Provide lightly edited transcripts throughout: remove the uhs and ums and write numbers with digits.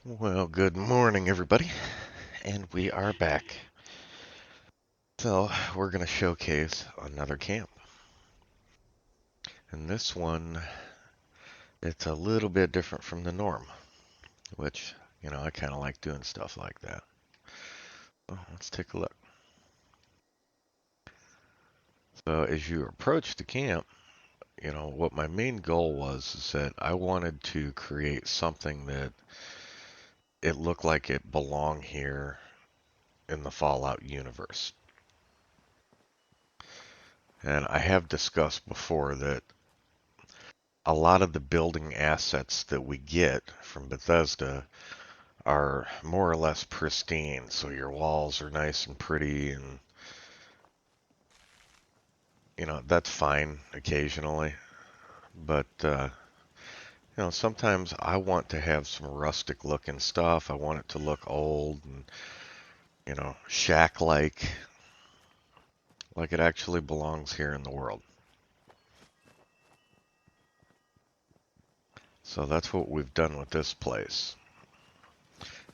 Well, good morning, everybody, and we are back. So, we're going to showcase another camp. And this one, it's a little bit different from the norm, which, I kind of like doing stuff like that. So, let's take a look. So, as you approach the camp, what my main goal was is that I wanted to create something that it looked like it belonged here in the Fallout universe. And I have discussed before that a lot of the building assets that we get from Bethesda are more or less pristine. So your walls are nice and pretty, and that's fine occasionally. But sometimes I want to have some rustic looking stuff. I want it to look old and shack like it actually belongs here in the world. So that's what we've done with this place.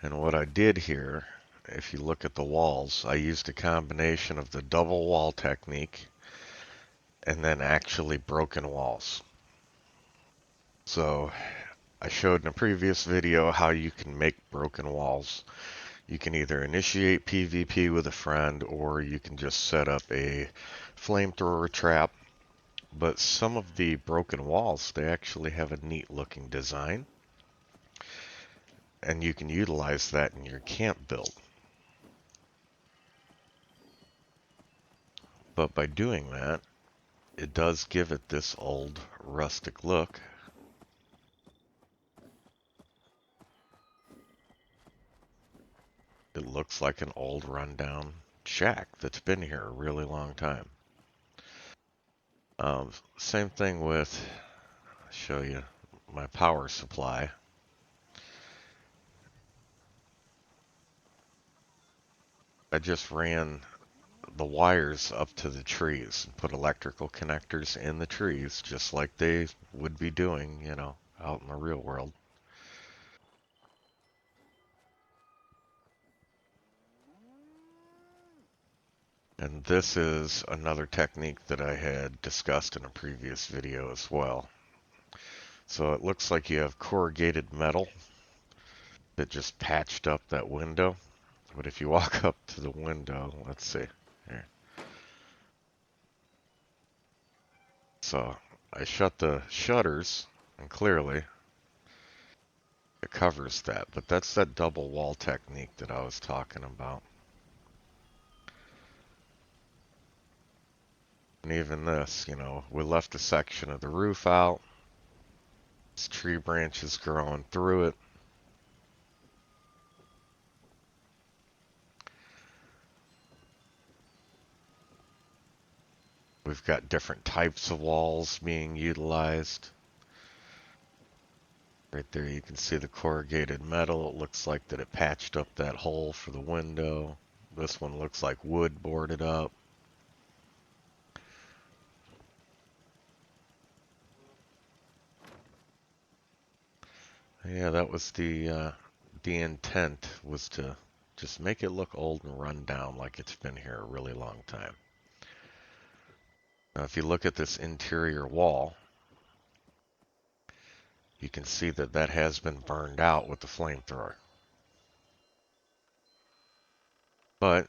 And what I did here, if you look at the walls, I used a combination of the double wall technique and then actually broken walls. So I showed in a previous video how you can make broken walls. You can either initiate PvP with a friend or you can just set up a flamethrower trap. But some of the broken walls, they actually have a neat looking design, and you can utilize that in your camp build. But by doing that, it does give it this old rustic look. It looks like an old rundown shack that's been here a really long time. Same thing with, I'll show you my power supply. I just ran the wires up to the trees and put electrical connectors in the trees just like they would be doing, out in the real world. And this is another technique that I had discussed in a previous video as well. So it looks like you have corrugated metal that just patched up that window. But if you walk up to the window, let's see. Here. So I shut the shutters, and clearly it covers that. But that's that double wall technique that I was talking about. And even this, we left a section of the roof out. There's tree branches growing through it. We've got different types of walls being utilized. Right there you can see the corrugated metal. It looks like that it patched up that hole for the window. This one looks like wood boarded up. Yeah, that was the intent, was to just make it look old and run down like it's been here a really long time. Now, if you look at this interior wall, you can see that that has been burned out with the flamethrower. But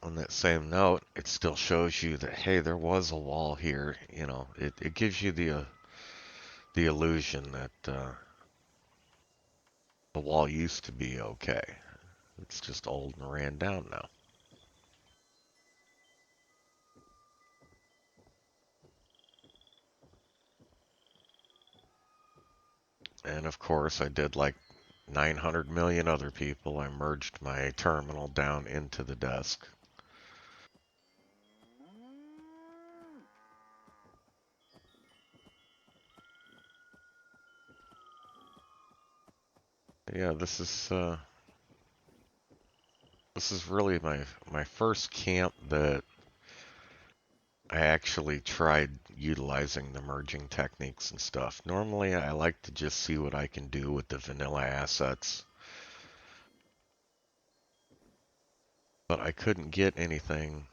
on that same note, it still shows you that, hey, there was a wall here. It gives you the illusion that the wall used to be okay. It's just old and ran down now. And of course, I did like 900 million other people. I merged my terminal down into the desk. Yeah, this is really my first camp that I actually tried utilizing the merging techniques and stuff. Normally, I like to just see what I can do with the vanilla assets, but I couldn't get anything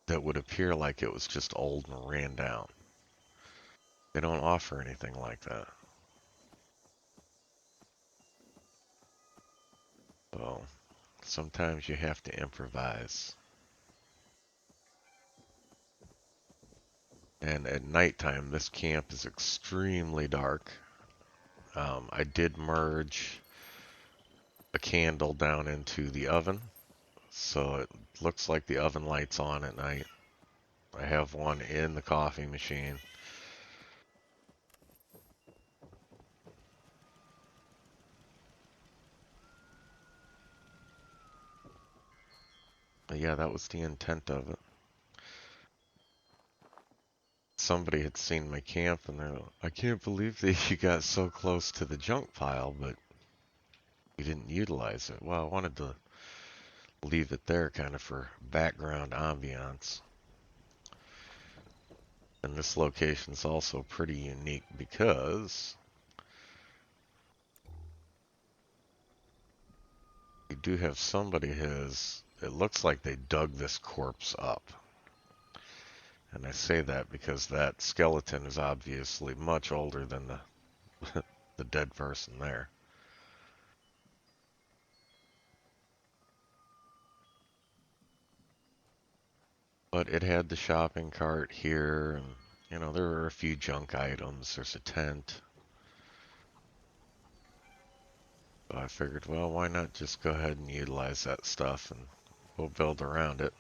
that would appear like it was just old and ran down. They don't offer anything like that. So sometimes you have to improvise. And at nighttime, this camp is extremely dark. I did merge a candle down into the oven, so it looks like the oven light's on at night. I have one in the coffee machine. But yeah, that was the intent of it. Somebody had seen my camp and they're like, I can't believe that you got so close to the junk pile, but you didn't utilize it. Well, I wanted to leave it there kind of for background ambiance. And this location's also pretty unique because you do have somebody has, it looks like they dug this corpse up. And I say that because that skeleton is obviously much older than the dead person there. But it had the shopping cart here, and there were a few junk items. There's a tent. So I figured, well, why not just go ahead and utilize that stuff and we'll build around it.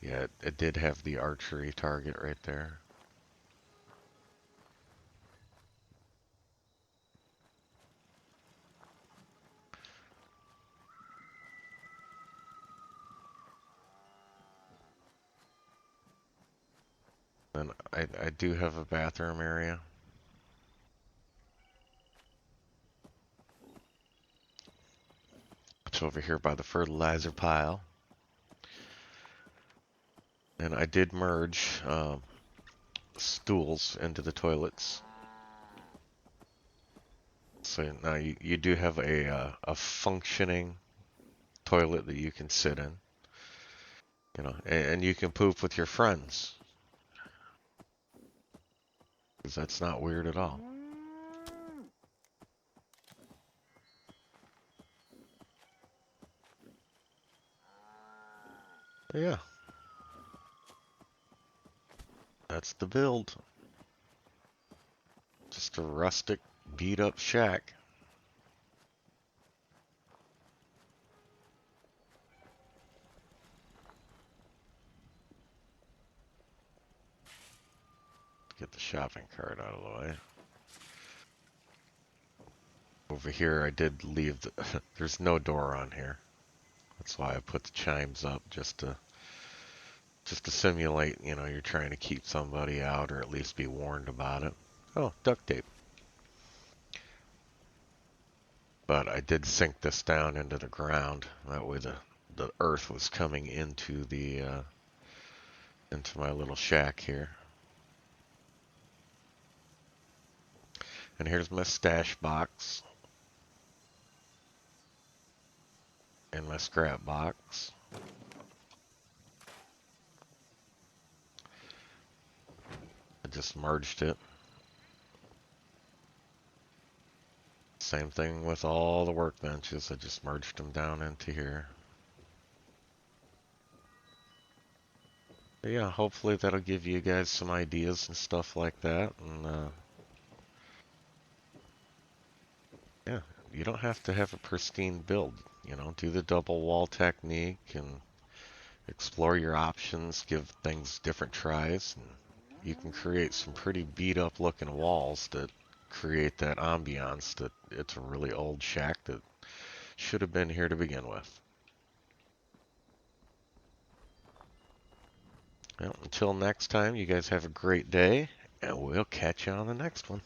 Yeah, it did have the archery target right there. And I do have a bathroom area. It's over here by the fertilizer pile. And I did merge stools into the toilets. So now you do have a functioning toilet that you can sit in, and you can poop with your friends, because that's not weird at all. But yeah, that's the build. Just a rustic, beat up shack. Get the shopping cart out of the way. Over here, I did leave there's no door on here. That's why I put the chimes up just to simulate, you're trying to keep somebody out or at least be warned about it. Oh, duct tape. But I did sink this down into the ground. That way the earth was coming into my little shack here. And here's my stash box and my scrap box. I just merged it. Same thing with all the workbenches. I just merged them down into here. But yeah, hopefully that'll give you guys some ideas and stuff like that. And yeah, you don't have to have a pristine build. Do the double wall technique and explore your options, give things different tries, and you can create some pretty beat up looking walls that create that ambiance that it's a really old shack that should have been here to begin with. Well, until next time, you guys have a great day, and we'll catch you on the next one.